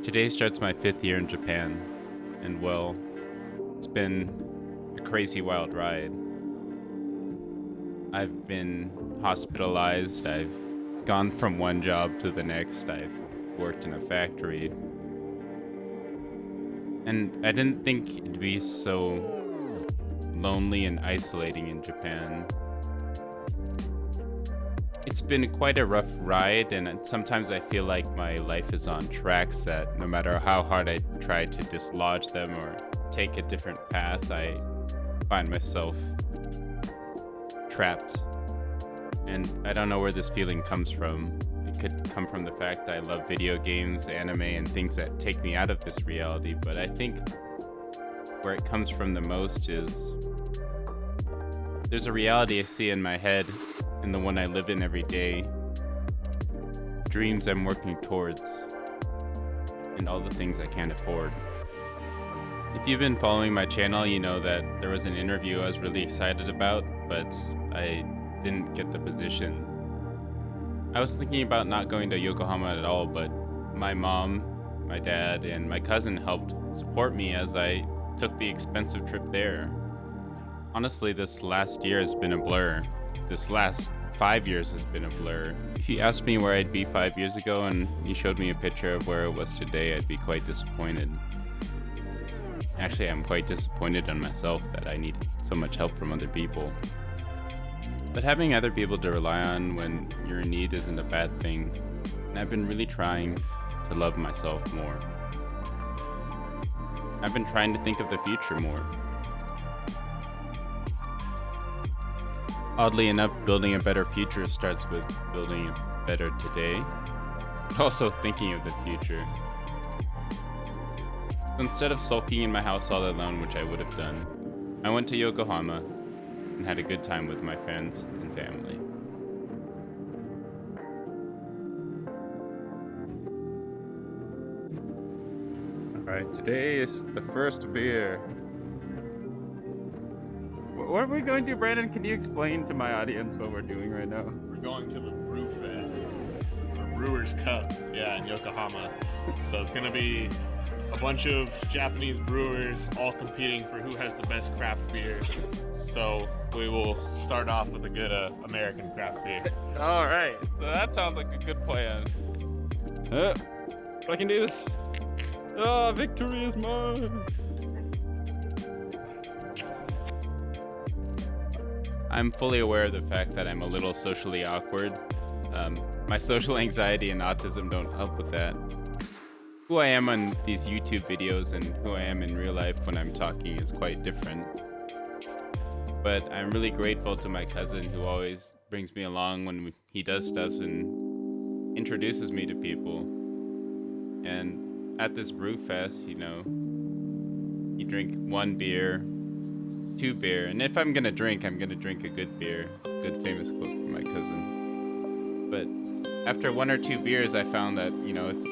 Today starts my 5th year in Japan, and well, it's been a crazy wild ride. I've been hospitalized, I've gone from one job to the next, I've worked in a factory, and I didn't think it'd be so lonely and isolating in Japan. It's been quite a rough ride, and sometimes I feel like my life is on tracks that no matter how hard I try to dislodge them or take a different path, I find myself trapped. And I don't know where this feeling comes from. It could come from the fact that I love video games, anime, and things that take me out of this reality, but I think where it comes from the most is there's a reality I see in my head and the one I live in every day, dreams I'm working towards, and all the things I can't afford. If you've been following my channel, you know that there was an interview I was really excited about, but I didn't get the position. I was thinking about not going to Yokohama at all, but my mom, my dad, and my cousin helped support me as I took the expensive trip there. Honestly, this last year has been a blur. This last 5 years has been a blur. If you asked me where I'd be 5 years ago and you showed me a picture of where it was today, I'd be quite disappointed. Actually, I'm quite disappointed in myself that I need so much help from other people. But having other people to rely on when you're in need isn't a bad thing, and I've been really trying to love myself more. I've been trying to think of the future more. Oddly enough, building a better future starts with building a better today, but also thinking of the future. So instead of sulking in my house all alone, which I would have done, I went to Yokohama and had a good time with my friends and family. Alright, today is the first beer. What are we going to do, Brandon? Can you explain to my audience what we're doing right now? We're going to the Brew Fest, the Brewers Cup, in Yokohama. So it's gonna be a bunch of Japanese brewers all competing for who has the best craft beer. So we will start off with a good American craft beer. All right, so that sounds like a good plan. I can do this. Oh, victory is mine. I'm fully aware of the fact that I'm a little socially awkward. My social anxiety and autism don't help with that. Who I am on these YouTube videos and who I am in real life when I'm talking is quite different. But I'm really grateful to my cousin who always brings me along when he does stuff and introduces me to people. And at this brew fest, you drink one beer, 2 beer, and if I'm gonna drink a good beer. Good famous quote from my cousin. But after 1 or 2 beers, I found that, it's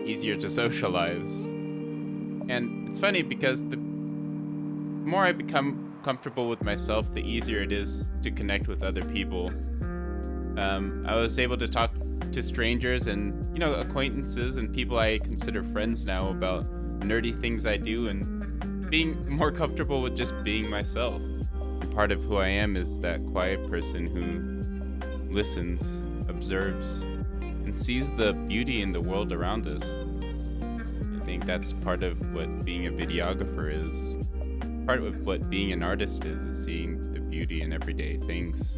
easier to socialize. And it's funny because the more I become comfortable with myself, the easier it is to connect with other people. I was able to talk to strangers and, acquaintances and people I consider friends now about nerdy things I do and being more comfortable with just being myself. Part of who I am is that quiet person who listens, observes, and sees the beauty in the world around us. I think that's part of what being a videographer is. Part of what being an artist is seeing the beauty in everyday things.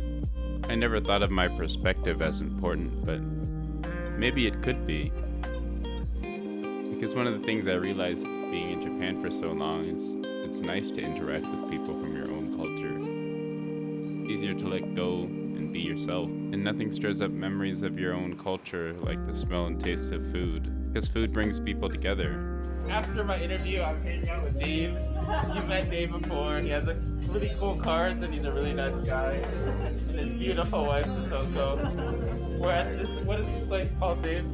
I never thought of my perspective as important, but maybe it could be. Because one of the things I realized being in Japan for so long is it's nice to interact with people from your own culture. It's easier to let go and be yourself. And nothing stirs up memories of your own culture like the smell and taste of food. Because food brings people together. After my interview, I'm hanging out with Dave. You met Dave before. He has really cool cars and he's a really nice guy. And his beautiful wife, Satoko. We're at what is this place called, Dave?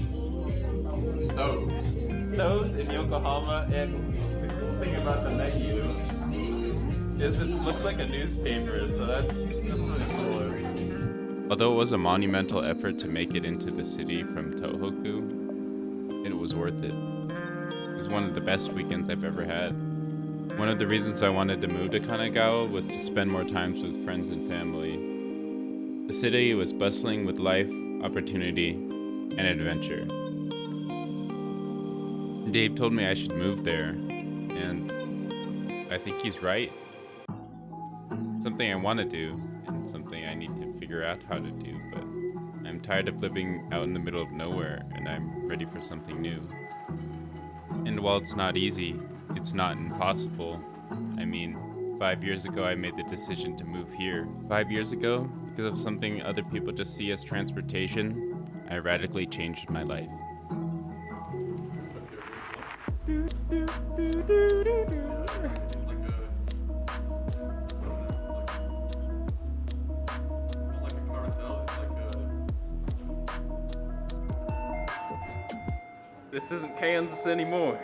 Stoves in Yokohama, and the cool thing about the menu is it looks like a newspaper, so that's really cool. Although it was a monumental effort to make it into the city from Tohoku, it was worth it. was one of the best weekends I've ever had. One of the reasons I wanted to move to Kanagawa was to spend more time with friends and family. The city was bustling with life, opportunity, and adventure. Dave told me I should move there, and I think he's right. It's something I want to do, and something I need to figure out how to do, but I'm tired of living out in the middle of nowhere, and I'm ready for something new. And while it's not easy, it's not impossible. I mean, 5 years ago I made the decision to move here. 5 years ago, because of something other people just see as transportation, I radically changed my life. This isn't Kansas anymore.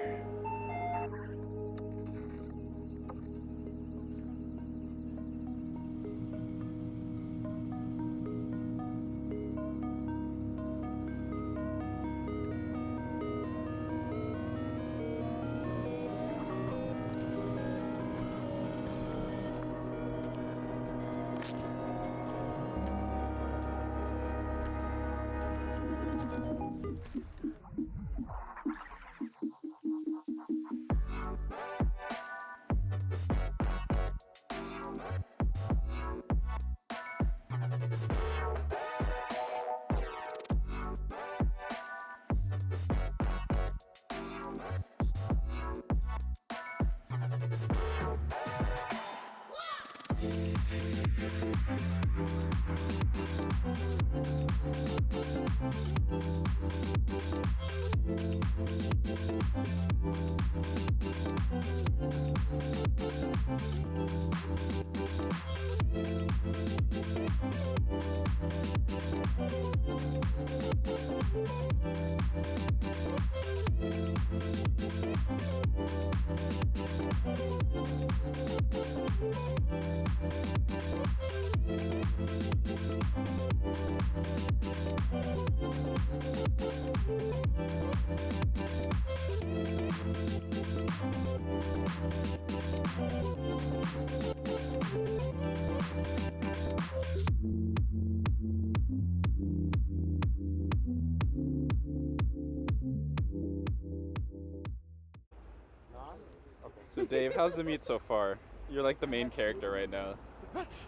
So Dave, how's the meet so far? You're like the main character right now. What?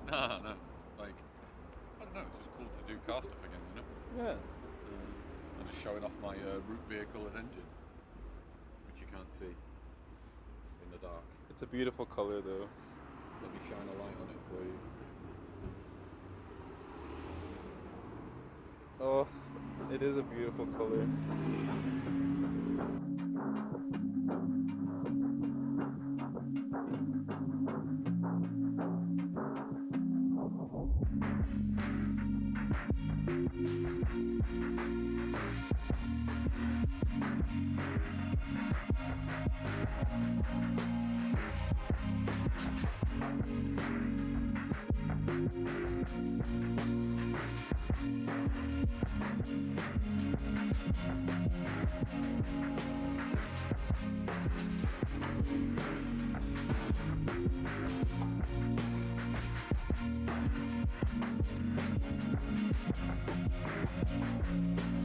No. Like, I don't know. It's just cool to do car stuff again, you know. Yeah. I'm just showing off my root vehicle and engine, which you can't see in the dark. It's a beautiful color though. Let me shine a light on it for you. Oh, it is a beautiful color.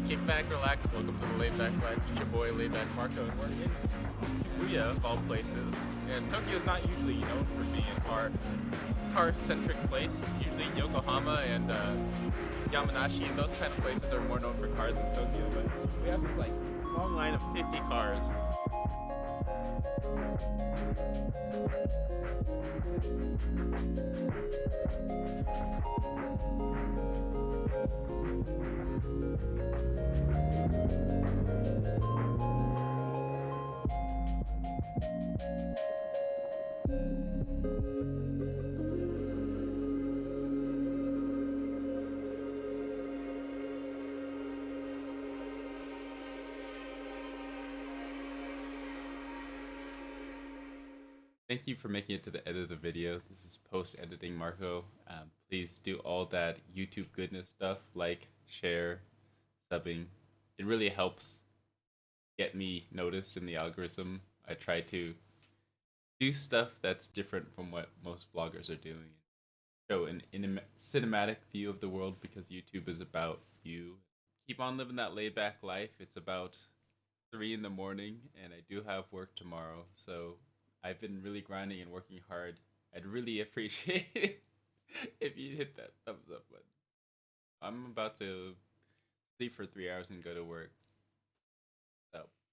Kick back, relax. Welcome to the Laidback Life. It's your boy, LaidbackMarco, and we're in Shibuya, of all places. And Tokyo's not usually known for being a car-centric place. Usually Yokohama and Yamanashi and those kind of places are more known for cars in Tokyo. But we have this like long line of 50 cars. Thank you for making it to the end of the video. This is post-editing Marco. Please do all that YouTube goodness stuff, like, share, subbing. It really helps get me noticed in the algorithm. I try to do stuff that's different from what most bloggers are doing. Show an cinematic view of the world because YouTube is about you. Keep on living that laid back life. It's about 3 in the morning, and I do have work tomorrow. So I've been really grinding and working hard. I'd really appreciate it if you hit that thumbs up button. I'm about to sleep for 3 hours and go to work.